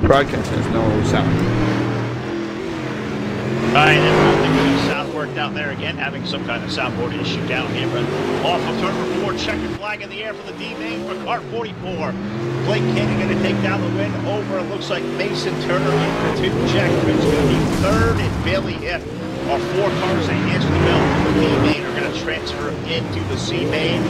Broadcast has no sound. All right, and I don't think we got sound worked out there again, having some kind of soundboard issue down here. But off of turn number 4, checkered flag in the air for the D main for car 44. Blake Cannon going to take down the win over. It looks like Mason Turner in for 2. Jack Prince going to be 3rd, and Bailey Hipp are 4 cars that answer the bell from the D main are going to transfer into the C main.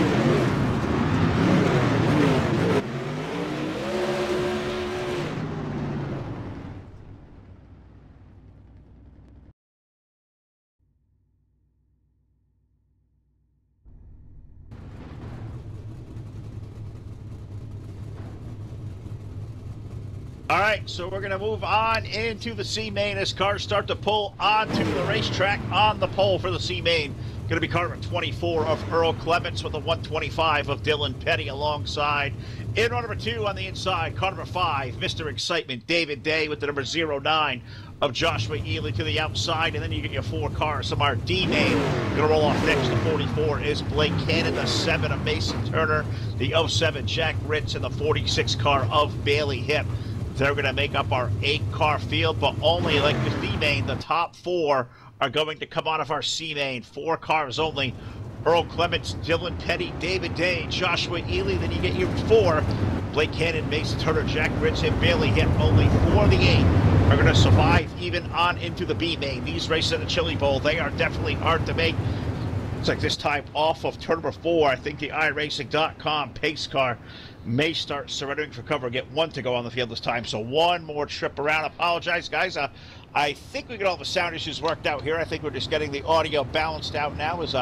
All right, so we're going to move on into the C main as cars start to pull onto the racetrack on the pole for the C main. Going to be car number 24 of Earl Clements with a 125 of Dylan Petty alongside. In row number 2 on the inside, car number 5, Mr. Excitement, David Day with the number 09 of Joshua Ely to the outside. And then you get your 4 cars from our D main. Going to roll off next. The 44 is Blake Cannon, the 7 of Mason Turner, the 07 Jack Ritz, and the 46 car of Bailey Hipp. They're going to make up our 8-car field, but only like the D main, the top 4 are going to come out of our C main. 4 cars only. Earl Clements, Dylan Petty, David Day, Joshua Ely. Then you get your 4. Blake Cannon, Mason Turner, Jack Ritz, and Bailey Hipp. Only 4 of the 8 are going to survive even on into the B main. These races at the Chili Bowl, they are definitely hard to make. It's like this time off of turn number 4. I think the iRacing.com pace car may start surrendering for cover. Get 1 to go on the field this time. So 1 more trip around. Apologize, guys. I think we got all the sound issues worked out here. I think we're just getting the audio balanced out now. As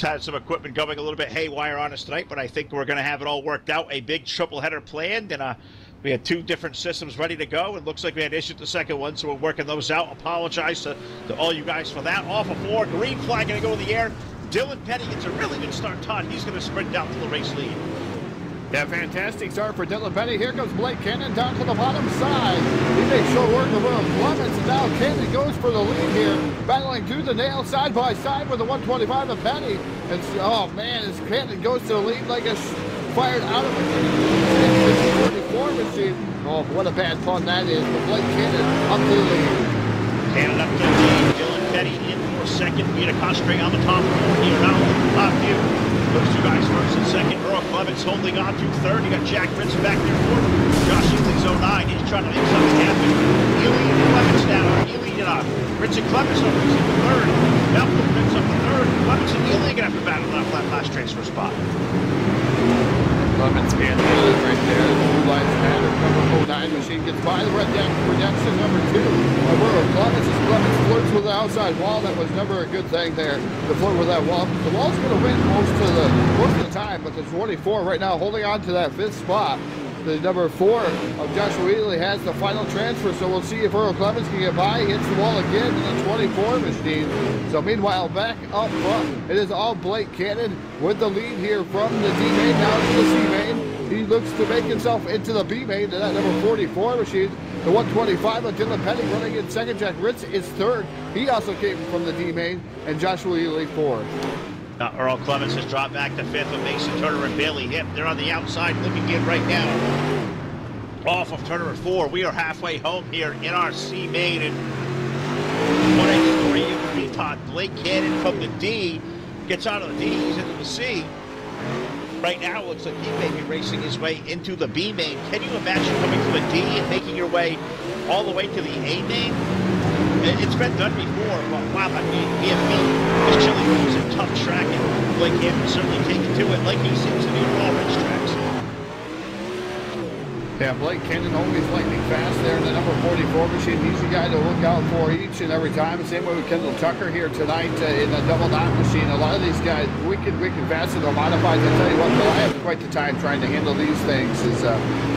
had some equipment going a little bit haywire on us tonight, but I think we're going to have it all worked out. A big triple header planned, and we had 2 different systems ready to go. It looks like we had issues with the second one, so we're working those out. Apologize to all you guys for that. Off of 4, green flag going to go in the air. Dylan Petty gets a really good start, Todd. He's going to sprint down to the race lead. Yeah, fantastic start for Dylan Petty. Here comes Blake Cannon down to the bottom side. He makes short work of Earl Clements, and now Cannon goes for the lead here, battling through the nail side by side with the 125 of Petty. And oh man, as Cannon goes to the lead like a fired out of a 44 machine. Oh, what a bad pun that is. But Blake Cannon up to the lead. Cannon up to the lead. Dylan Petty in for second. We had to concentrate on the top 4 here. Now on the top view. Those 2 guys first and second. Earl Clements holding on to 3rd. You got Jack Ritz back there 4th. Josh Ely's 09. He's trying to make something happen. Ely and Clements now. Ely and Ritz and Clements over to 3rd. Malcolm Ritz up to 3rd. Clements and Ely going to have to battle that flat last transfer spot. Clements being good right there. The blue lights matter. Number 09 machine gets by the red deck. Redemption number 2. Earl Clements as Clements flirts with the outside wall. That was never a good thing there to flirt with that wall. The wall's going to win most of the time, but the 24 right now holding on to that 5th spot. The number 4 of Joshua Ely has the final transfer, so we'll see if Earl Clements can get by. He hits the wall again in the 24 machine. So meanwhile, back up front, it is all Blake Cannon with the lead here from the D main down to the C main. He looks to make himself into the B main to that number 44 machine. The 125 of Dylan Petty running in second. Jack Ritz is 3rd. He also came from the D main, and Joshua Ely 4th. Now Earl Clements has dropped back to 5th with Mason Turner and Bailey Hipp. They're on the outside looking in right now. Off of turn number 4, we are halfway home here in our C main. And what a story you can be, Todd. Blake Cannon from the D gets out of the D, he's into the C. Right now, it looks like he may be racing his way into the B main. Can you imagine coming from a D and making your way all the way to the A main? It's been done before, but wow, I mean, BFB, this Chili Bowl is a tough track, and Blake Cannon certainly taken to it like he seems to do with all racetracks. Yeah, Blake Cannon always lightning fast there in the number 44 machine. He's the guy to look out for each and every time. Same way with Kendall Tucker here tonight in the double knot machine. A lot of these guys, wicked fast in the modifieds. I tell you what, though, I have quite the time trying to handle these things. Is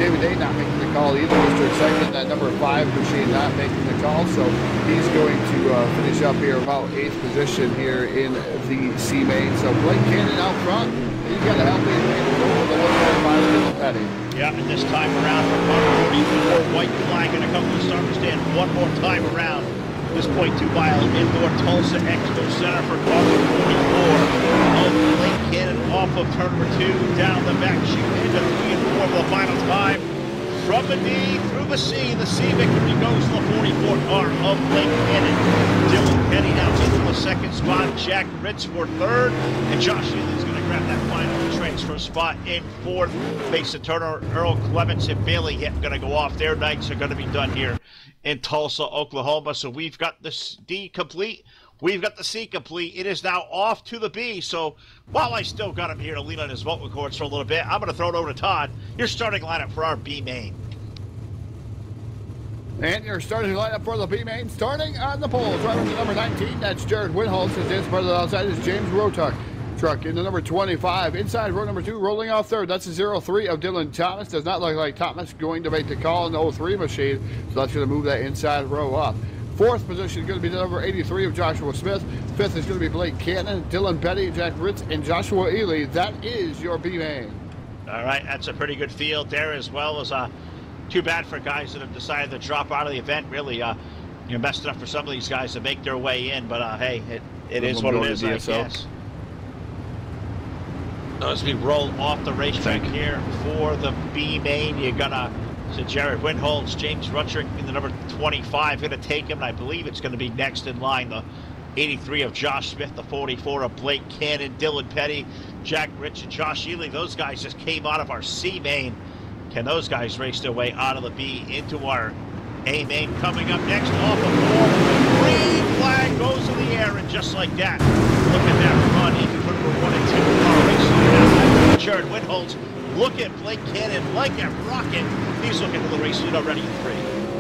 David Day not making the call either. Mr. Excitement, that number 5 machine, not making the call. So he's going to finish up here about 8th position here in the C main. So Blake Cannon out front. He's got to help him over the 145 Dylan Petty. Yeah, and this time around for car 44, white flag going to come to the starter stand 1 more time around. This 0.2-mile indoor Tulsa Expo Center for car 44. Of Blake Cannon off of turn number 2, down the back chute into 3 and 4 for the final time. from the D through the C victory goes to the 44 car of Blake Cannon. Dylan Petty now into the second spot. Jack Ritz for third. And Josh Healy's going to grab that final transfer spot in fourth. Mason Turner, Earl Clements, and Bailey Hitt going to go off. Their nights are going to be done here in Tulsa, Oklahoma. So we've got the D complete. We've got the C complete. It is now off to the B. So while I still got him here to lean on his vocal cords for a little bit, I'm going to throw it over to Todd. Your starting lineup for our B main. And your starting lineup for the B main, starting on the pole. Driver to number 19, that's Jared Winholtz. His dance partner outside is James Rotuck. Truck into number 25. Inside row number 2, rolling off third. That's a 03 of Dylan Thomas. Does not look like Thomas going to make the call in the 03 machine. So that's going to move that inside row up. Fourth position is going to be the number 83 of Joshua Smith. Fifth is going to be Blake Cannon, Dylan Petty, Jack Ritz, and Joshua Ely. That is your B main. All right, that's a pretty good field there, as well as too bad for guys that have decided to drop out of the event. Really, best enough for some of these guys to make their way in. But hey, it is what it is, I guess. As we roll off the racetrack here for the B main, you're gonna see Jared Winholtz, James Ruttrick in the number 25, gonna take him, and I believe it's gonna be next in line, the 83 of Josh Smith, the 44 of Blake Cannon, Dylan Petty, Jack Rich, and Josh Ely. Those guys just came out of our C main. Can those guys race their way out of the B into our A main? Coming up next, off the wall, the green flag goes in the air, and just like that, look at that run into number 1 and 2 car racing now. Jared Winholtz, look at Blake Cannon like a rocket. He's looking to the race lead already in 3.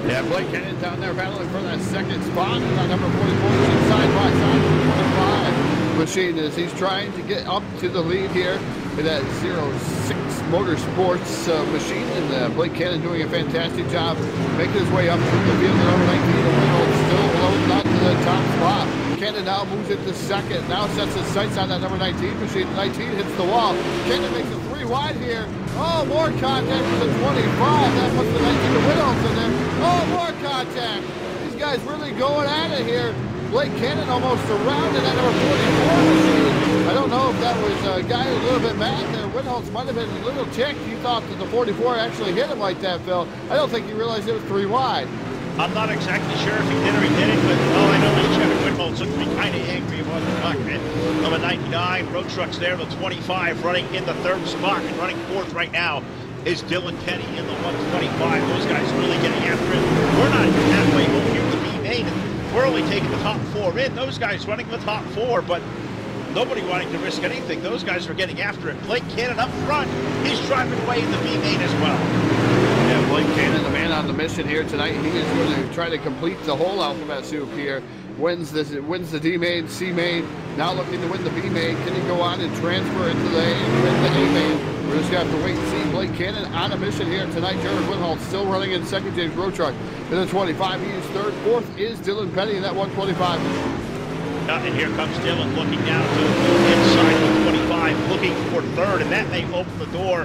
Yeah, Blake Cannon down there battling for that second spot. And number 44 side by side with 25 machine as he's trying to get up to the lead here in that 06 Motorsports machine. And Blake Cannon doing a fantastic job making his way up through the field. Number 19 of Winholtz still loading up to the top spot. Cannon now moves into second. Now sets his sights on that number 19 machine. 19 hits the wall. Cannon makes it 3 wide here. Oh, more contact with the 25. That puts the 19 to Winholtz in there. Oh, more contact. These guys really going at it here. Blake Cannon almost surrounded that number 44 machine. I don't know if that was a guy a little bit mad there. Winholtz might have been a little ticked. He thought that the 44 actually hit him like that, Phil. I don't think he realized it was 3 wide. I'm not exactly sure if he did or he didn't, but all I know is Jared Winholtz looked to be kind of angry about the cockpit. Number 99, road trucks there, the 25 running in the 3rd spot, and running 4th right now is Dylan Petty in the 125. Those guys really getting after it. We're not even halfway home here to be made. We're only taking the top 4 in. Those guys running the top 4, but nobody wanting to risk anything. Those guys are getting after it. Blake Cannon up front. He's driving away in the B main as well. Yeah, Blake Cannon, the man on the mission here tonight. He is going to try to complete the whole alphabet soup here. Wins the D main, C main. Now looking to win the B main. Can he go on and transfer into the A and win the A main? We're just going to have to wait and see. Blake Cannon on a mission here tonight. Jared Winholtz still running in second. James Rotuck in the 25. He is third. Fourth is Dylan Petty in that 125. And here comes Dylan looking down to the inside of the 25, looking for third, and that may open the door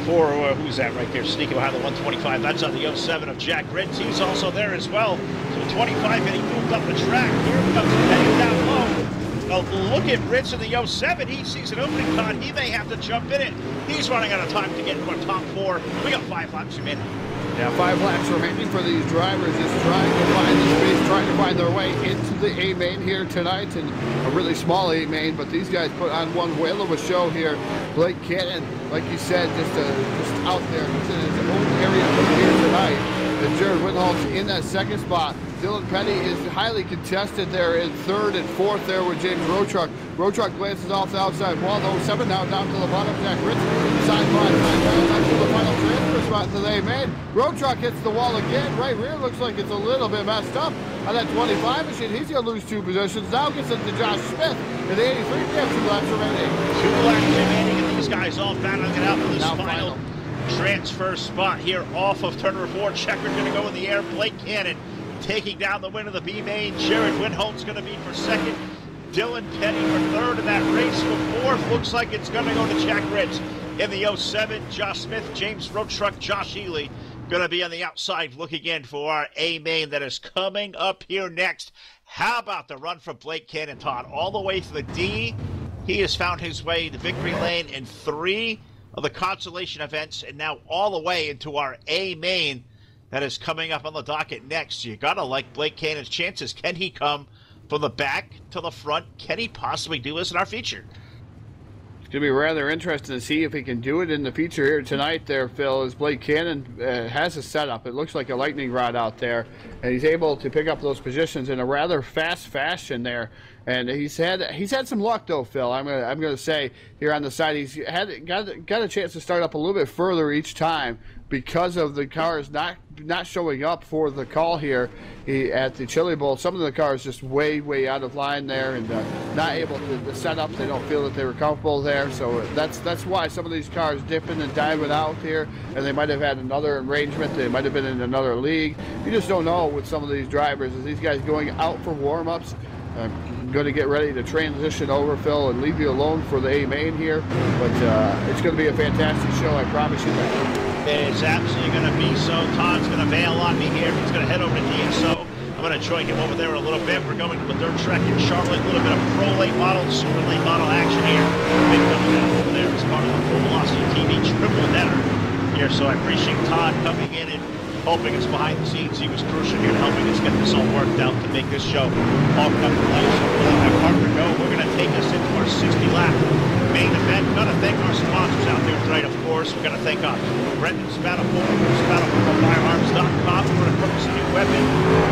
for, who's that right there, sneaking behind the 125. That's on the 07 of Jack Ritz. He's also there as well. So 25, and he moved up the track. Here comes Petty down low. Look at Ritz in the 07. He sees an opening cut. He may have to jump in it. He's running out of time to get into our top 4. We got 5 laps remaining. Yeah, 5 laps remaining for these drivers, just trying to find the space, trying to find their way into the A main here tonight, and a really small A main, but these guys put on one whale of a show here. Blake Cannon, like you said, just out there, he's in his own area here tonight. And Jared Winholtz in that second spot. Dylan Petty is highly contested there in third and fourth there with James Rotuck. Rotuck glances off the outside wall. The 07 now down to the bottom. Jack Ritz side by side down to the final transfer spot to the A main. Rotuck hits the wall again. Right rear looks like it's a little bit messed up on that 25 machine. He's going to lose 2 positions. Now gets into Josh Smith in the 83. We have 2 laps remaining. 2 laps remaining, and these guys all battling it out for this final transfer spot here off of turn number 4. Checkered going to go in the air. Blake Cannon taking down the win of the B main. Jared Winholtz going to be for second. Dylan Petty for third in that race. For fourth, looks like it's going to go to Jack Ritz in the 07. Josh Smith, James Rotuck, Josh Ely going to be on the outside looking in for our A main that is coming up here next. How about the run from Blake Cannon, Todd? All the way to the D. He has found his way to victory lane in 3 of the consolation events, and now all the way into our A main that is coming up on the docket next. You gotta like Blake Cannon's chances. Can he come from the back to the front? Can he possibly do this in our feature? It's going to be rather interesting to see if he can do it in the feature here tonight there, Phil, as Blake Cannon has a setup. It looks like a lightning rod out there, and he's able to pick up those positions in a rather fast fashion there. And he's had some luck though, Phil. I'm gonna say here on the side, he's got a chance to start up a little bit further each time because of the cars not showing up for the call here at the Chili Bowl. Some of the cars just way out of line there and not able to set up. They don't feel that they were comfortable there. So that's why some of these cars dipping and diving out here, and they might have had another arrangement. They might have been in another league. You just don't know with some of these drivers. As these guys going out for warm-ups, going to get ready to transition over, Phil, and leave you alone for the A main here. But it's going to be a fantastic show, I promise you that. It's absolutely going to be so. Todd's going to bail on me here. He's going to head over to DSO. I'm going to join him over there in a little bit. We're going to the dirt track in Charlotte. A little bit of pro late model, super late model action here. Big coming down over there as part of the Full Velocity TV triple header here. So I appreciate Todd coming in and helping us behind the scenes. He was crucial here in helping us get this all worked out to make this show all come to life. So we'll let my partner go. We're going to take us into our 60-lap main event. We're going to thank our sponsors out there tonight, of course. We're going to thank Brendan Spatafor, Spatafor.firearms.com. We're going to purchase a new weapon,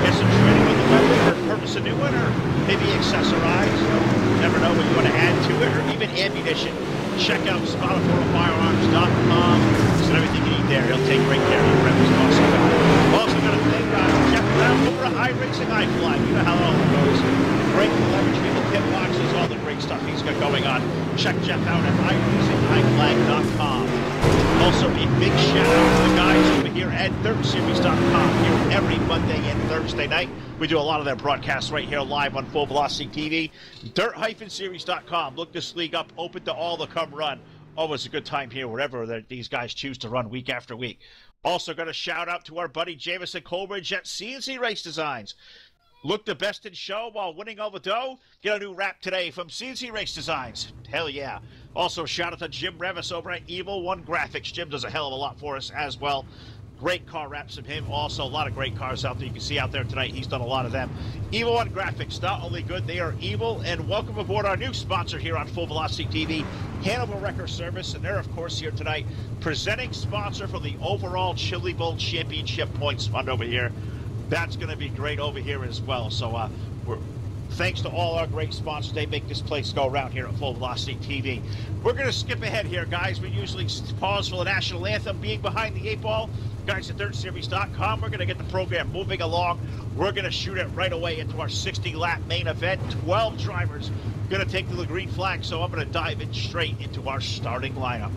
get some training on the weapon, or purchase a new one, or maybe accessorize. You never know what you want to add to it, or even ammunition. Check out Spatafor.firearms.com. So everything you need there. He'll take great care of you. Brendan's awesome guy. Also going to thank Jeff Brown over at iRacing iFly. You know how it all goes. Great telemetry, the pit boxes, all the great stuff he's got going on. Check Jeff out at iRacingIFlag.com. Also, a big shout out to the guys over here at DirtSeries.com here every Monday and Thursday night. We do a lot of their broadcasts right here live on Full Velocity TV. Dirt-Series.com. Look this league up, open to all the come run. Always a good time here wherever these guys choose to run week after week. Also got a shout out to our buddy Jamison Colbridge at CNC Race Designs. Look the best in show while winning all the dough. Get a new wrap today from CNC Race Designs. Hell yeah. Also, shout out to Jim Revis over at Evil One Graphics. Jim does a hell of a lot for us as well. Great car wraps from him. Also, a lot of great cars out there you can see out there tonight. He's done a lot of them. Evil One Graphics, not only good, they are evil. And welcome aboard our new sponsor here on Full Velocity TV, Hannibal Wrecker Service. And they're, of course, here tonight presenting sponsor for the overall Chili Bowl Championship Points Fund over here. That's going to be great over here as well. So thanks to all our great sponsors. They make this place go around here at Full Velocity TV. We're going to skip ahead here, guys. We usually pause for the national anthem, being behind the 8 ball. Guys at DirtSeries.com, we're going to get the program moving along. We're going to shoot it right away into our 60-lap main event. 12 drivers going to take the green flag, so I'm going to dive in straight into our starting lineup.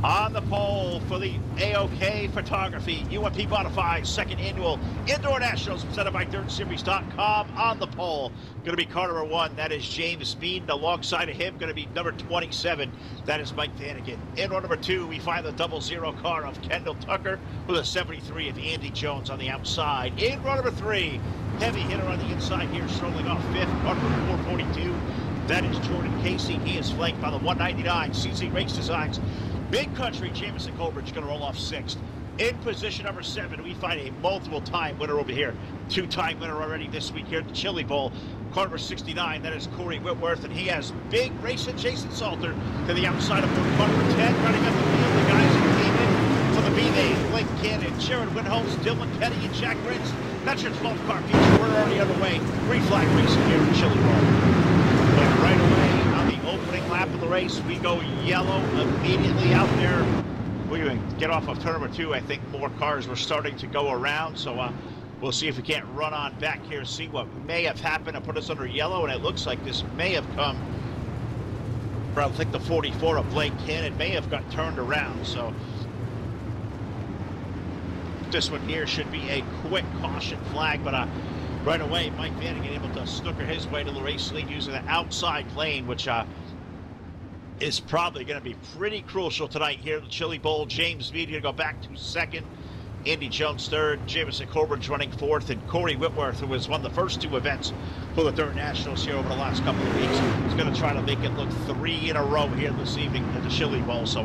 On the pole for the AOK Photography UMP Modified second annual Indoor Nationals presented by DirtSeries.com. On the pole, going to be car number 1. That is James Speed. Alongside of him, going to be number 27. That is Mike Vanagon. In row number 2, we find the 00 car of Kendall Tucker with a 73 of Andy Jones on the outside. In row number 3, heavy hitter on the inside here, strolling off 5th, car number 442. That is Jordan Casey. He is flanked by the 199 CNC Race Designs. Big Country, Jamison Colbridge going to roll off 6th. In position number 7, we find a multiple-time winner over here. 2-time winner already this week here at the Chili Bowl. Car number 69, that is Corey Whitworth, and he has big racing Jason Salter to the outside of car number 10, running up the field. The guys who came in for the B-Main, Blake Cannon, Sharon Winholtz, Dylan Kenny, and Jack Rins. That's your 12 car feature. We're already underway. Green flag racing here at Chili Bowl. And right away, opening lap of the race, we go yellow immediately out there. We're going to get off of turn number 2. I think more cars were starting to go around, so we'll see if we can't run on back here, see what may have happened and put us under yellow. And it looks like this may have come from, I think, the 44 of Blake Cannon may have got turned around. So this one here should be a quick caution flag, but right away, Mike Vanagon able to snooker his way to the race lead using the outside lane, which is probably going to be pretty crucial tonight here at the Chili Bowl. James Mead going to go back to 2nd. Andy Jones third, Jamison Corbridge running fourth, and Corey Whitworth, who has won the first two events for the Dirt Nationals here over the last couple of weeks, is going to try to make it look 3 in a row here this evening at the Chili Bowl. So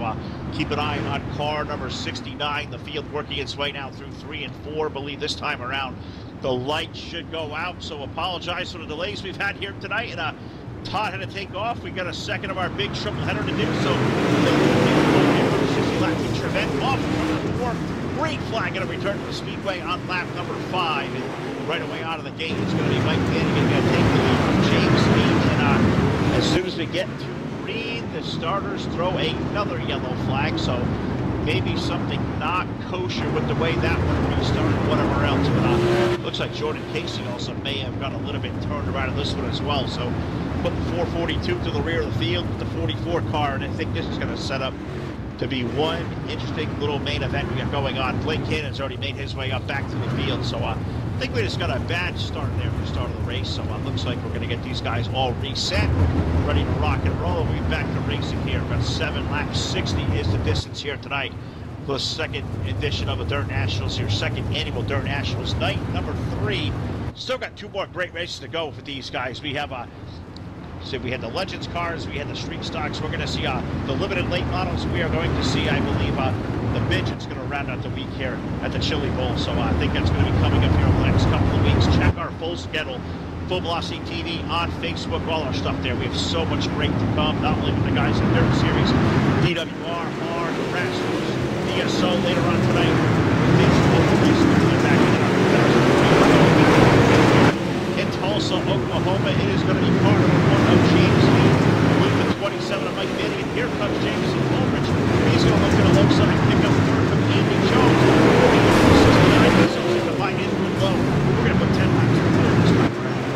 keep an eye on car number 69. The field working its way now through 3 and 4. I believe this time around the lights should go out. So apologize for the delays we've had here tonight. And Todd had to take off. We got a second of our big triple header to do. So the 60-lap feature event off number 4. Green flag going to return to the speedway on lap number 5. And right away out of the gate, it's going to be Mike Flanagan going to take the lead from James Speed. And as soon as we get to green, the starters throw another yellow flag. So maybe something not kosher with the way that one restarted, whatever else. But looks like Jordan Casey also may have got a little bit turned around in this one as well. So put the 442 to the rear of the field with the 44 car, and I think this is going to set up to be one interesting little main event we got going on. Blake Cannon's already made his way up back to the field, so I think we just got a bad start there for the start of the race. So it looks like we're going to get these guys all reset, ready to rock and roll. We'll be back to racing here. About 7 laps, 60 is the distance here tonight for the second edition of the Dirt Nationals, your second annual Dirt Nationals, night number 3. Still got 2 more great races to go for these guys. We have we had the Legends cars, we had the Street Stocks. We're going to see the limited late models. We are going to see, I believe, the midget's going to round out the week here at the Chili Bowl. So I think that's going to be coming up here over the next couple of weeks. Check our full schedule, Full Velocity TV on Facebook, all our stuff there. We have so much great to come, not only with the guys in the Dirt Series, DWR, R, the Rascals, DSO later on tonight. In Tulsa, Oklahoma, it is going to be car number 1 of James Lee. With the 27 of Mike Manning, and here comes Jamison Corbridge. He's going to look at a low side, pick up third from Andy Jones. 69 missiles in the high end and low. We're going to put 10 laps for third this time around.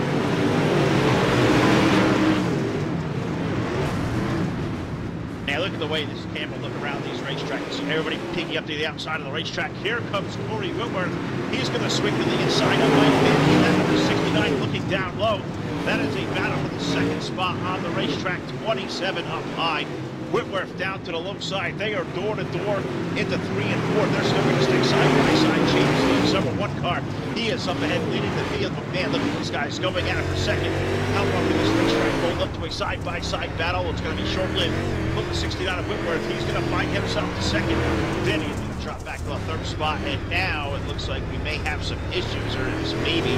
Now look at the way this camera look around these racetracks. Everybody peeking up to the outside of the racetrack. Here comes Corey Whitworth. He's going to swing to the inside of Mike Manning. That number 69 looking down low. That is a battle for the second spot on the racetrack, 27 up high. Whitworth down to the low side. They are door to door into 3 and 4. They're still going to stay side by side. James Lee's number 1 car. He is up ahead leading the field. But man, look at these guys going at it for second. How long can this racetrack roll up to a side by side battle? It's going to be short lived. Look at 69 of Whitworth. He's going to find himself the second. Then he's going to drop back to the 3rd spot. And now it looks like we may have some issues, or this maybe.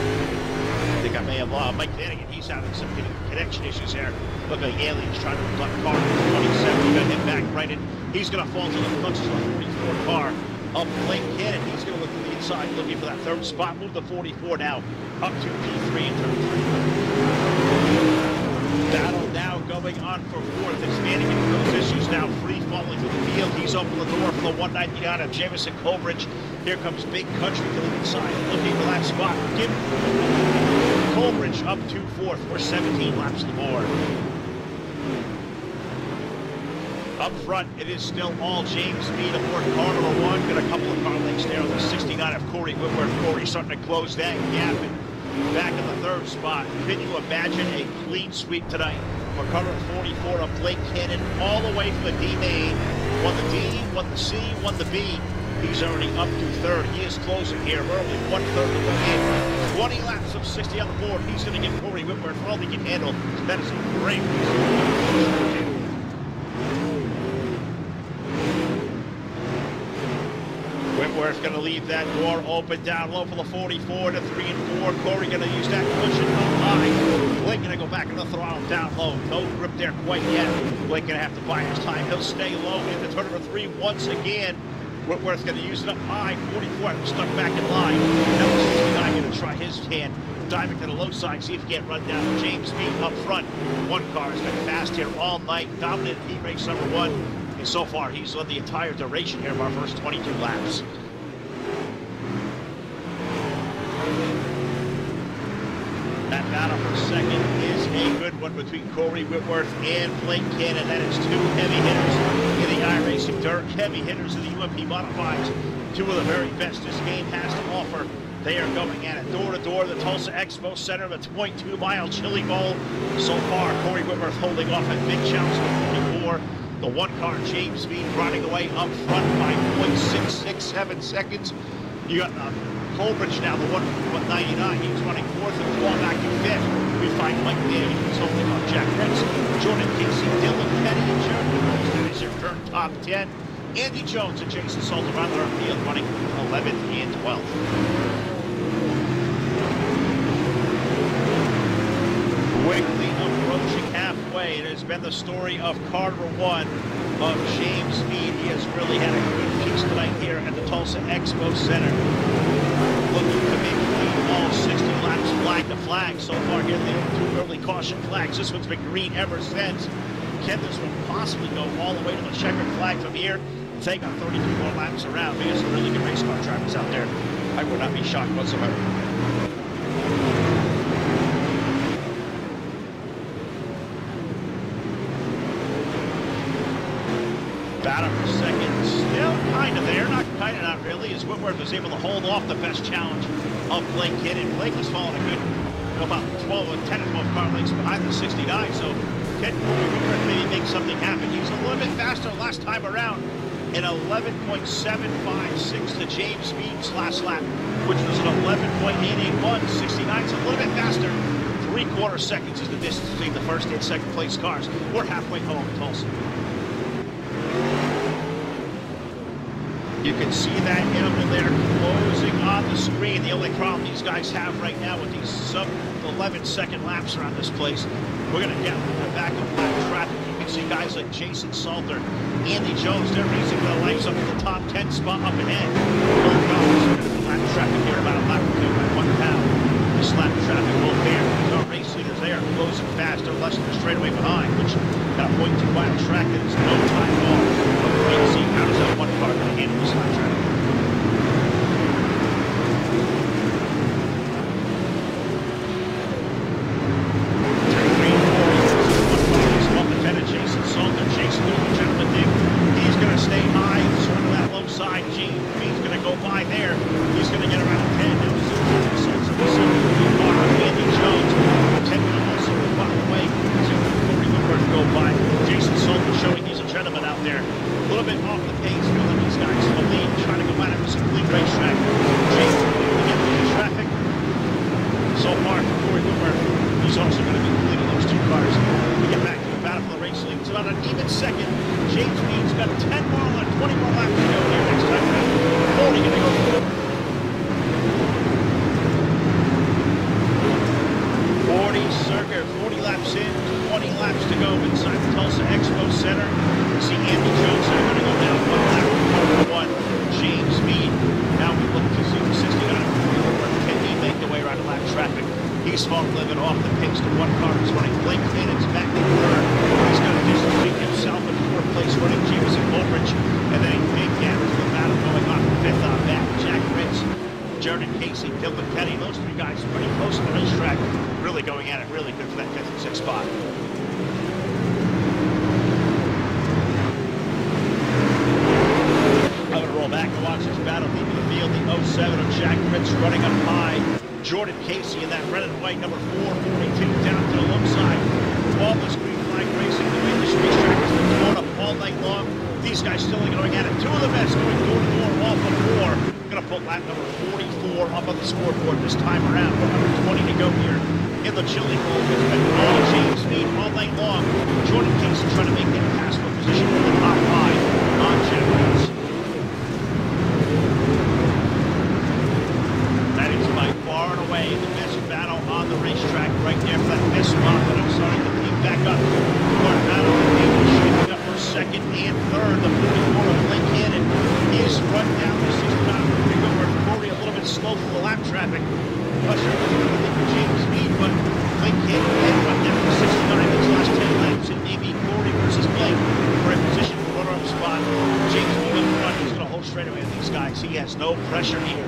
I think I may have Mike Flanagan. He's having some connection issues here. Look like aliens trying to block car number 27. He's going to hit back right in. He's going to fall to the clutches on the 44 car of Blake Cannon. He's going to look to the inside, looking for that 3rd spot. Move the 44 now up to P3 and turn 3. Battle now going on for 4th. It's Flanagan with those issues now free falling through the field. He's opened the door for the 199 of Jamison Corbridge. Here comes Big Country to the inside, looking for that spot. Give Corbridge up to 4th. We're 17 laps to the board. Up front, it is still all James Speed aboard car number 1. Got a couple of car lengths there on the 69 of Corey Whitworth. Corey starting to close that gap and back in the 3rd spot. Can you imagine a clean sweep tonight for car number 44 of Blake Cannon all the way from the D main? Won the D, won the C, won the B. He's already up to 3rd. He is closing here early, 1/3 of the way in. 20 laps of 60 on the board. He's going to give Corey Whitworth all he can handle. That is a great race. Whitworth going to leave that door open down low for the 44 to 3 and 4. Corey going to use that cushion up high. Blake going to go back in the throttle down low. No grip there quite yet. Blake going to have to buy his time. He'll stay low into turn number 3 once again. Whitworth going to use it up high. 44 stuck back in line. Now 69 going to try his hand. Diving to the low side, see if he can't run down James Speed up front. 1 car has been fast here all night. Dominant heat race number 1. And so far, he's led the entire duration here of our first 22 laps. That battle for second is a good one between Corey Whitworth and Blake Cannon. That is 2 heavy hitters in the iRacing Dirt. Heavy hitters in the UMP Modifieds. 2 of the very best this game has to offer. They are going at it door to door. The Tulsa Expo Center, the 0.2-mile Chili Bowl. So far, Corey Whitworth holding off at Big Challenge with 44. The 1 car James Speed running away up front by 0.667 seconds. You got Holbridge now, the 199. He's running fourth and Paul back in fifth. We find Mike Daniels holding on Jack Ritz, Jordan Casey, Dylan Petty, and Jared Rose. That is your current top 10. Andy Jones and Jason Salter on their field running 11th and 12th. Quickly approaching halfway. It has been the story of Carter 1 of James Speed. He has really had a good piece tonight here at the Tulsa Expo Center. Looking to make all 60 laps flag to flag. So far here, they have 2 early caution flags. This one's been green ever since. Can this one possibly go all the way to the checkered flag from here? Take on 33 more laps around. We have some really good race car drivers out there. I would not be shocked whatsoever. Battle for second, still kind of there, not kind of, not really, as Whitworth was able to hold off the best challenge of Blake Kidd, and Blake was following a good, about 10 or 12 car lengths behind the 69, so Kidd Whitworth maybe make something happen. He was a little bit faster last time around, in 11.756 to James Speed's last lap, which was an 11.881. 69's a little bit faster. 3/4 seconds is the distance between the first and second place cars. We're halfway home in Tulsa. You can see that interval there closing on the screen. The only problem these guys have right now with these sub-11-second laps around this place, we're going to get back on lap traffic. You can see guys like Jason Salter, Andy Jones, they're racing for the lights up in the top 10 spot up ahead. Lap traffic here about a lap or two by 1 pound. This lap traffic will bear. Our race leaders, they are closing fast. They're less than a straightaway behind, which got a 0.2 mile track that is no time at all. Wait to see how does that one car going to handle this lap traffic. Jason Salter, Jason doing the gentleman thing. He's going to stay high, sort of that low side. James Speed's going to go by there. He's going to get around 10. Now Andy Jones, 10 also by the way. Corey Woodward go by. Jason Salter showing he's a gentleman out there. A little bit off the pace, feeling these guys in the lead, trying to go out of this complete racetrack. James to get through the traffic. So far for Corey Woodward, he's also going to be leading those 2 cars. We get back to the battle for the race lead. It's about an even second. James Speed's got 10 more or 20 more laps to go here next time around. 40 going to go for 40 circuit, 40 laps in, 20 laps to go inside the Tulsa Expo Center. You see Andy Jones there going to go down 1 lap for 1. James Speed. Now we look to see the 69. Can he make the way around the lap traffic? He's falling a little bit off the pace to 1 car. He's running Blake Cannon's back in 3rd. He's got to distance between himself in 4th place running Jameson Holbridge. And then a big gap to the battle going on 5th on back. Jack Ritz, Jordan Casey, Dylan Petty. Those 3 guys pretty close to the racetrack. Really going at it really good for that 5th and 6th spot. I'm going to roll back and watch this battle leaving the field. The 07 of Jack Ritz running up high. Jordan Casey in that red and white number 442 down to the low side. All this green flag racing, the way this racetrack has been torn up all night long. These guys still going at it. 2 of the best going door to door off of 4. Going to put lap number 44 up on the scoreboard this time around. 120 to go here in the chilly cold. It's been all James Speed all night long. Jordan Casey trying to make that pass for position for the top 5 on Jack Ritz. That is by far and away the best battle on the racetrack right there for that fifth spot, but I'm starting to peak back up. Our battle shaping up for 2nd and 3rd. The 44 of Blake Cannon is run down the 69. We're going to Corey a little bit slow for the lap traffic. Not sure what's going to think for James Speed, but Blake Cannon can run down the 69 in his last 10 laps, and maybe Corey versus Blake for a position for runner-up spot. James Speed in front, he's going to hold straight away at these guys. He has no pressure here.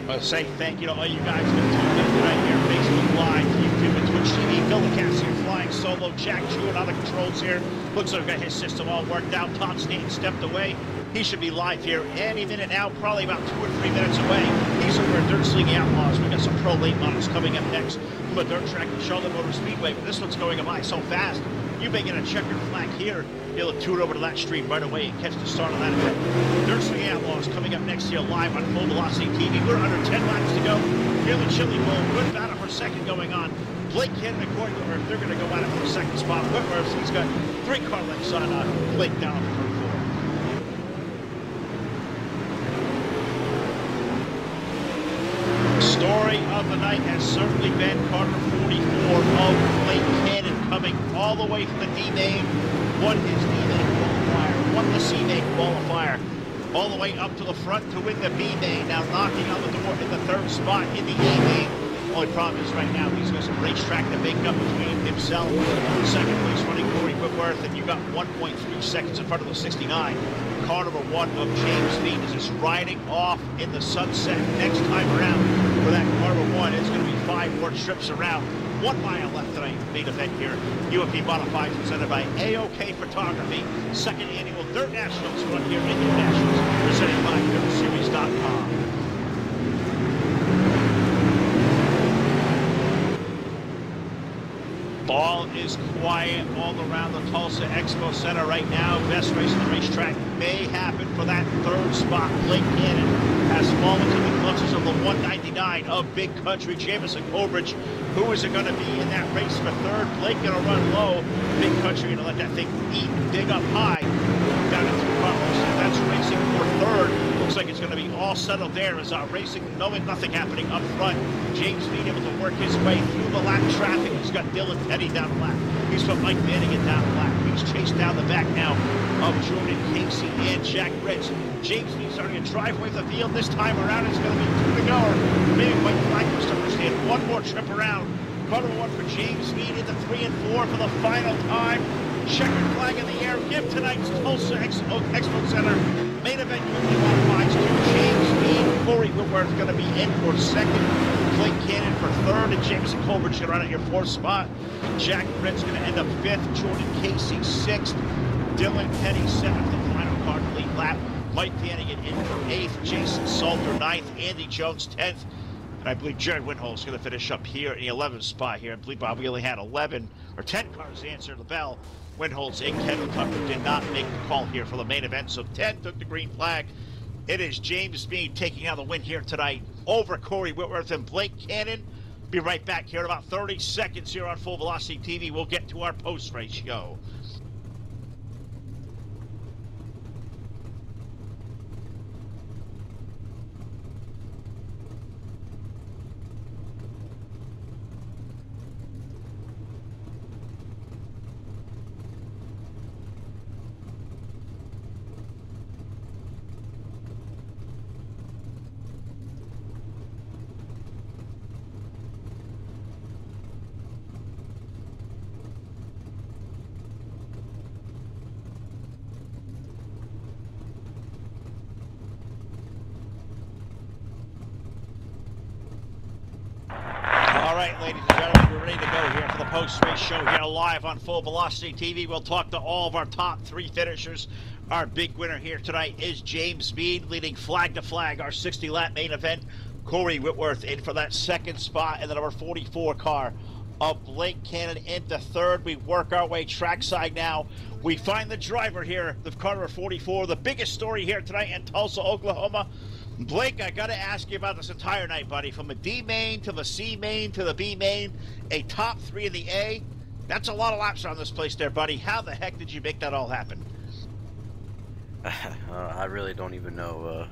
I want to say thank you to all you guys who tuned in tonight here, Facebook Live, YouTube, and Twitch TV. Phil LeCassi here flying solo. Jack Jewett on the controls here. Looks like we've got his system all worked out. Tom Stain stepped away. He should be live here any minute now, probably about 2 or 3 minutes away. He's over at Dirt Slinging Outlaws. We've got some pro late models coming up next from a dirt track at Charlotte Motor Speedway. But this one's going by so fast, you may get a checkered flag. flag here, he'll tune over to that stream right away and catch the start of that event. Dirt Swing Outlaws coming up next here live on Full Velocity TV. We're under 10 laps to go. Here the Chili Bowl, good battle for second going on. Blake Cannon and Corey Whitworth, they're going to go at it for a second spot. Whitworth, he's got 3 car lengths on Blake down on the turn 4. Story of the night has certainly been Carter 44 of Blake Cannon coming all the way from the D-Main, won his D-Main qualifier, won the C-Main qualifier, all the way up to the front to win the B-Main, now knocking on the door in the 3rd spot in the A-Main. Only problem is right now he's got some racetrack to make up between himself and second place running Corey Whitworth, and you got 1.3 seconds in front of the 69. Car number 1 of James Speed is just riding off in the sunset next time around for that car number 1. It's going to be 5 more trips around. 1 mile left tonight, main event here. UMP Modifieds presented by AOK Photography. 2nd annual Dirt Nationals run here in Internationals, presented by DirtSeries.com. All is quiet all around the Tulsa Expo Center right now. Best race on the racetrack may happen for that 3rd spot. Blake Cannon has fallen to the clutches of the 199 of Big Country. Jamison Colbridge, who is it going to be in that race for 3rd? Blake going to run low. Big Country going to let that thing eat and dig up high. Down into Carlos. That's racing for 3rd. Looks like it's going to be all settled there as racing, knowing nothing happening up front. James being able to work his way through the lap traffic. He's got Dylan Petty down the lap. He's put Mike Mannigan down the lap. He's chased down the back now of Jordan Casey and Jack Ritz. James Speed starting to drive away from the field. This time around, it's going to be 2 to go. Remaining white flag for to understand. 1 more trip around. Car number 1 for James Speed into 3 and 4 for the final time. Checkered flag in the air. Give tonight's Tulsa Expo Center main event Modifieds to James Speed. Corey Whitworth going to be in for 2nd. Blake Cannon for 3rd, and Jamison Colbridge going to run at your 4th spot. Jack Ritz going to end up 5th. Jordan Casey 6th. Dylan Petty 7th. The final car to lead lap. Mike Flanagan in for 8th. Jason Salter 9th. Andy Jones 10th. And I believe Jared Winhole is going to finish up here in the 11th spot here. I believe we only had 11 or 10 cars answer the bell. Winhole's in. Kevin Tucker did not make the call here for the main event, so 10 took the green flag. It is James Speed taking out the win here tonight over Corey Whitworth and Blake Cannon. Be right back here in about 30 seconds here on Full Velocity TV. We'll get to our post-race show. All right, ladies and gentlemen, we're ready to go here for the post-race show here live on Full Velocity TV. We'll talk to all of our top 3 finishers. Our big winner here tonight is James Speed, leading flag to flag our 60-lap main event. Corey Whitworth in for that 2nd spot, and the number 44 car of Blake Cannon into 3rd. We work our way trackside now. We find the driver here, the car number 44, the biggest story here tonight in Tulsa, Oklahoma. Blake, I got to ask you about this entire night, buddy. From a D main to the C main to the B main, a top 3 in the A. That's a lot of laps around this place there, buddy. How the heck did you make that all happen? I really don't even know.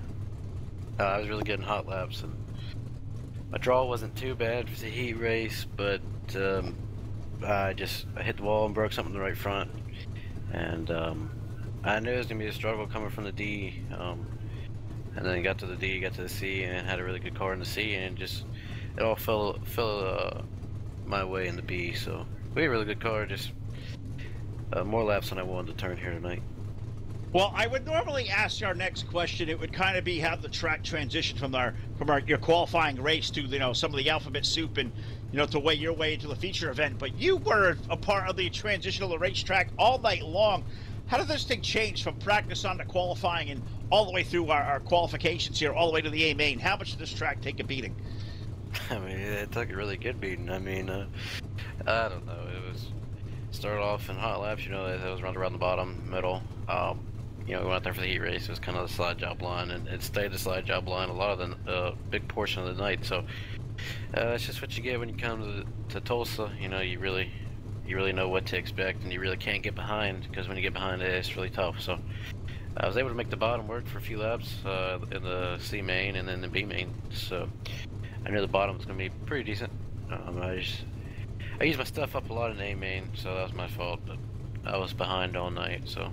I was really getting hot laps, and my draw wasn't too bad for the heat race, but I hit the wall and broke something in the right front, and I knew it was gonna be a struggle coming from the D. And then got to the D, got to the C, and had a really good car in the C, and just it all fell my way in the B. So we had a really good car, just more laps than I wanted to turn here tonight. Well, I would normally ask our next question. It would kind of be how the track transitioned from your qualifying race to some of the alphabet soup and to your way into the feature event. But you were a part of the transition of the racetrack all night long. How did this thing change from practice on to qualifying and all the way through our qualifications here, all the way to the A main? How much did this track take a beating? I mean, it took a really good beating. I mean, I don't know. Started off in hot laps, you know, that was around the bottom, middle. You know, we went out there for the heat race. It was kind of the slide job line, and it stayed the slide job line a lot of the big portion of the night. So it's just what you get when you come to Tulsa. You know, you really know what to expect, and you really can't get behind, because when you get behind it's really tough. So I was able to make the bottom work for a few laps in the C main and then the B main. So I knew the bottom was going to be pretty decent. I used my stuff up a lot in A main, so that was my fault. But I was behind all night, so.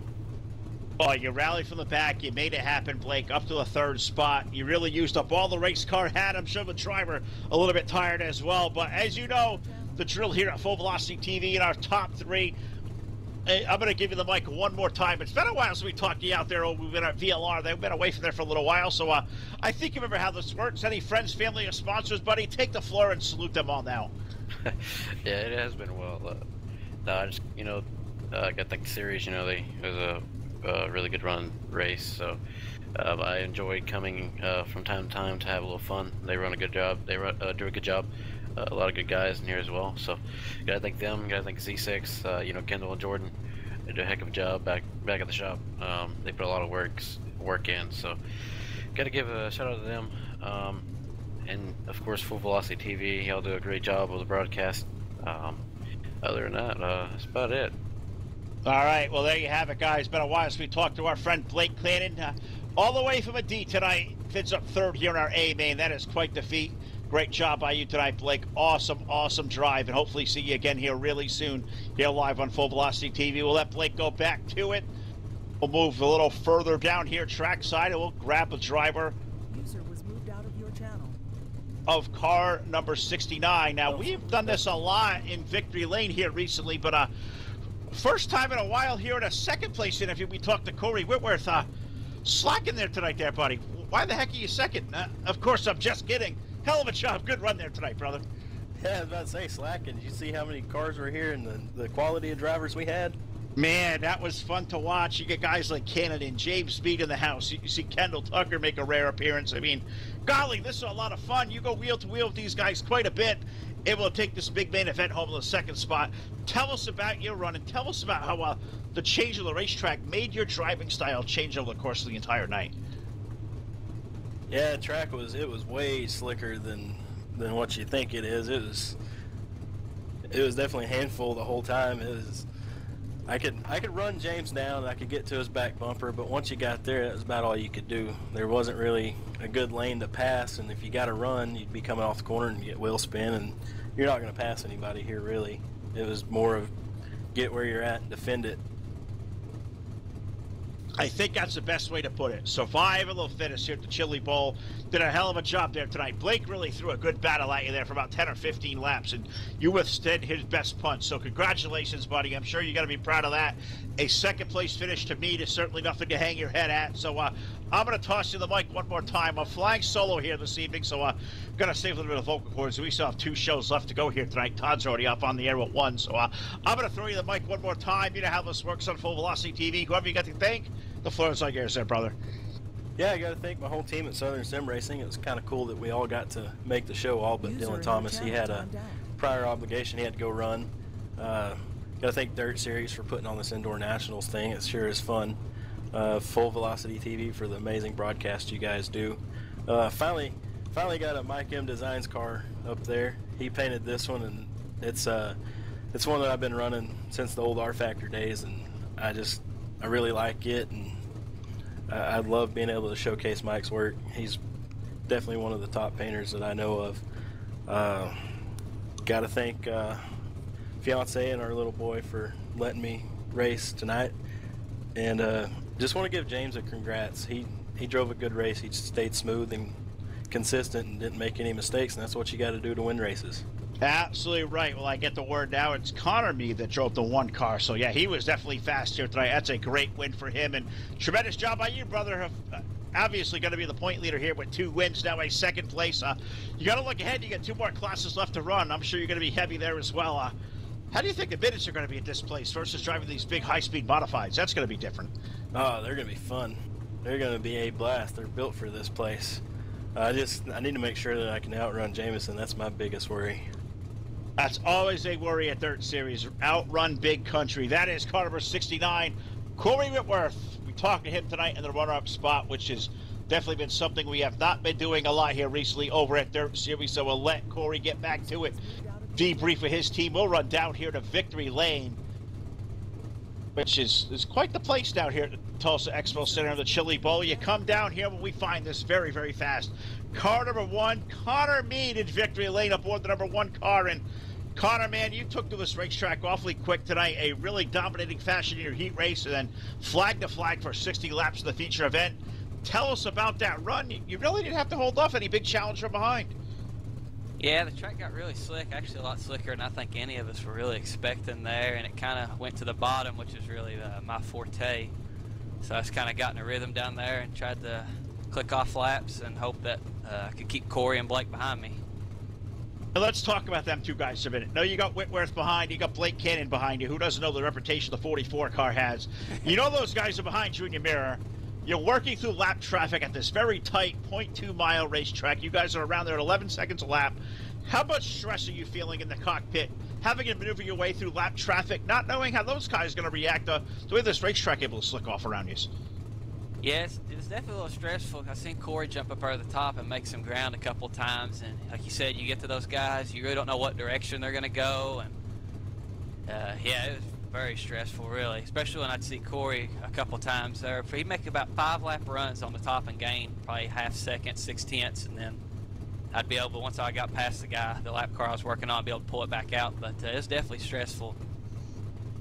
Oh, you rallied from the back. You made it happen, Blake, up to the third spot. You really used up all the race car had. I'm sure the driver a little bit tired as well. But as you know, the drill here at Full Velocity TV in our top three. I'm going to give you the mic one more time. It's been a while since we talked to you out there. We've been at VLR. They've been away from there for a little while. So I think you remember how this works. Any friends, family, or sponsors, buddy, take the floor and salute them all now. Yeah, it has been a while. I just, you know, I got the series, you know, it was a really good run race, so I enjoyed coming from time to time to have a little fun. They run a good job. They do a good job. A lot of good guys in here as well. So gotta thank them. Gotta thank Z6. You know, Kendall and Jordan. They do a heck of a job back at the shop. They put a lot of work in. So gotta give a shout out to them. And of course, Full Velocity TV. Y'all do a great job with the broadcast. Other than that, that's about it. All right, well, there you have it, guys. Been a while since we talked to our friend Blake Clannon. All the way from a D tonight. Fins up third here in our A main. That is quite the feat. Great job by you tonight, Blake. Awesome drive, and hopefully see you again here really soon here live on Full Velocity TV. We'll let Blake go back to it. We'll move a little further down here trackside, and we'll grab a driver. User was moved out of your channel. Of car number 69. Now, we've done this a lot in Victory Lane here recently, but first time in a while here in a second place interview, we talked to Corey Whitworth. Slacking there tonight there, buddy. Why the heck are you second? Of course, I'm just kidding. Hell of a job. Good run there tonight, brother. Yeah, I was about to say, slacking. Did you see how many cars were here and the quality of drivers we had? Man, that was fun to watch. You get guys like Canada and James Speed in the house. You see Kendall Tucker make a rare appearance. I mean, golly, this is a lot of fun. You go wheel to wheel with these guys quite a bit. Able to take this big main event home in the second spot. Tell us about your run, and tell us about how the change of the racetrack made your driving style change over the course of the entire night. Yeah, the track was way slicker than what you think it is. It was definitely a handful the whole time. I could run James down and I could get to his back bumper, but once you got there, that was about all you could do. There wasn't really a good lane to pass, and if you got to run, you'd be coming off the corner and get wheel spin, and you're not going to pass anybody here, really. It was more of get where you're at and defend it. I think that's the best way to put it. Survival of the fittest here at the Chili Bowl. Did a hell of a job there tonight. Blake really threw a good battle at you there for about 10 or 15 laps, and you withstood his best punch. So congratulations, buddy. I'm sure you got to be proud of that. A second-place finish to me is certainly nothing to hang your head at. So I'm going to toss you the mic one more time. I'm flying solo here this evening, so I'm going to save a little bit of vocal cords. We still have 2 shows left to go here tonight. Todd's already up on the air with 1, so I'm going to throw you the mic one more time. You know how this works on Full Velocity TV. Whoever you got to thank, the floor is all yours there, brother. Yeah, I got to thank my whole team at Southern Sim Racing. It was kind of cool that we all got to make the show, all but Dylan Thomas. He had a prior obligation. He had to go run. Got to thank Dirt Series for putting on this Indoor Nationals thing. It sure is fun. Full Velocity TV for the amazing broadcast you guys do. Finally got a Mike M Designs car up there. He painted this one, and it's one that I've been running since the old R Factor days, and I really like it, and I love being able to showcase Mike's work. He's definitely one of the top painters that I know of. Got to thank fiance and our little boy for letting me race tonight, and just want to give James a congrats. He drove a good race. He stayed smooth and consistent and didn't make any mistakes, and that's what you got to do to win races. Absolutely right. Well, I get the word now. It's Connor Mead that drove the 1 car. So, yeah, he was definitely fast here tonight. That's a great win for him. And tremendous job by you, brother. Obviously going to be the point leader here with 2 wins, now a second place. You got to look ahead. You got 2 more classes left to run. I'm sure you're going to be heavy there as well. How do you think the minutes are going to be at this place versus driving these big high-speed modifieds? That's going to be different. Oh, they're going to be fun. They're going to be a blast. They're built for this place. I need to make sure that I can outrun Jameson. That's my biggest worry. That's always a worry at Dirt Series. Outrun big country. That is car number 69, Corey Whitworth. We talked to him tonight in the runner-up spot, which has definitely been something we have not been doing a lot here recently over at Dirt Series, so we'll let Corey get back to it. Debrief with his team. We'll run down here to Victory Lane, which is quite the place down here at the Tulsa Expo Center of the Chili Bowl. You come down here when we find this very, very fast. Car number 1, Connor Mead in Victory Lane aboard the number 1 car. And Connor, man, you took to this racetrack awfully quick tonight, a really dominating fashion in your heat race, and then flag to flag for 60 laps in the feature event. Tell us about that run. You really didn't have to hold off any big challenge from behind. Yeah, the track got really slick, actually a lot slicker than I think any of us were really expecting there, and it kind of went to the bottom, which is really my forte. So I just kind of got in a rhythm down there and tried to click off laps and hope that I could keep Corey and Blake behind me. Now let's talk about them two guys for a minute. No, you got Whitworth behind, you got Blake Cannon behind you. Who doesn't know the reputation the 44 car has? You know those guys are behind you in your mirror. You're working through lap traffic at this very tight 0.2-mile racetrack. You guys are around there at 11 seconds a lap. How much stress are you feeling in the cockpit, having to maneuver your way through lap traffic, not knowing how those guys are going to react to the way this racetrack able to slick off around you? Yes, it was definitely a little stressful. I've seen Corey jump up over the top and make some ground a couple times, and like you said, you get to those guys, you really don't know what direction they're going to go, and yeah, it was very stressful, really, especially when I'd see Corey a couple times there. He'd make about 5 lap runs on the top and gain probably half second, 6/10, and then I'd be able, once I got past the guy, the lap car I was working on, I'd be able to pull it back out, but it was definitely stressful.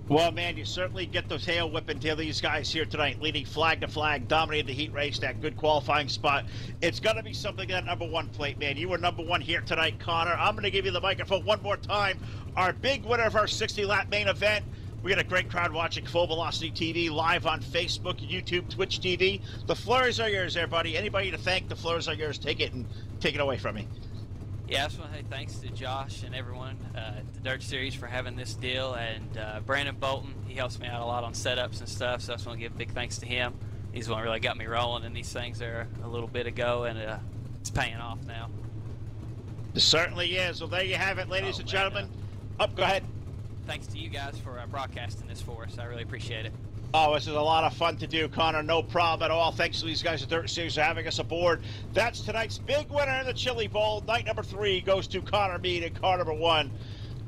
Well, man, you certainly get the tail whipping to these guys here tonight, leading flag to flag, dominated the heat race, that good qualifying spot. It's going to be something that number 1 plate, man. You were number 1 here tonight, Connor. I'm going to give you the microphone one more time. Our big winner of our 60-lap main event. We got a great crowd watching Full Velocity TV live on Facebook, YouTube, Twitch TV. The floors are yours, everybody. Anybody to thank, the floors are yours. Take it and take it away from me. Yeah, I just want to say thanks to Josh and everyone at the Dirt Series for having this deal, and Brandon Bolton, he helps me out a lot on setups and stuff, so I just want to give a big thanks to him. He's the one who really got me rolling in these things there a little bit ago, and it's paying off now. It certainly is. Well, there you have it, ladies and gentlemen. Go ahead. Thanks to you guys for broadcasting this for us. I really appreciate it. Oh, this is a lot of fun to do, Connor. No problem at all. Thanks to these guys at Dirt Series for having us aboard. That's tonight's big winner in the Chili Bowl. Night number 3 goes to Connor Mead in car number 1.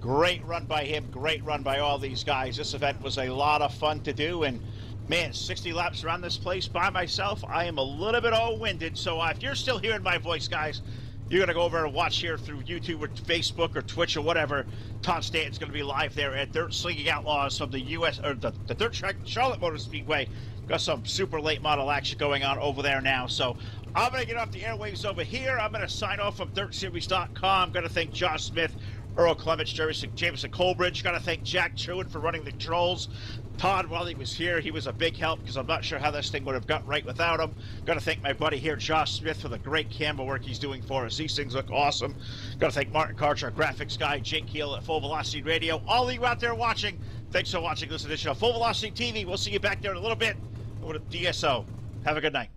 Great run by him. Great run by all these guys. This event was a lot of fun to do. And, man, 60 laps around this place by myself. I am a little bit all-winded. So if you're still hearing my voice, guys, you're going to go over and watch here through YouTube or Facebook or Twitch or whatever. Todd Stanton's going to be live there at Dirt Slinging Outlaws from the U.S. or the Dirt Track Charlotte Motor Speedway. Got some super late model action going on over there now. So I'm going to get off the airwaves over here. I'm going to sign off from DirtSeries.com. I'm going to thank Josh Smith, Earl Clements, Jameson Colbridge. Got to thank Jack Truitt for running the controls. Todd, while he was here, he was a big help because I'm not sure how this thing would have got right without him. Got to thank my buddy here, Josh Smith, for the great camera work he's doing for us. These things look awesome. Got to thank Martin Karcher, our graphics guy, Jake Keel at Full Velocity Radio. All of you out there watching, thanks for watching this edition of Full Velocity TV. We'll see you back there in a little bit with DSO. Have a good night.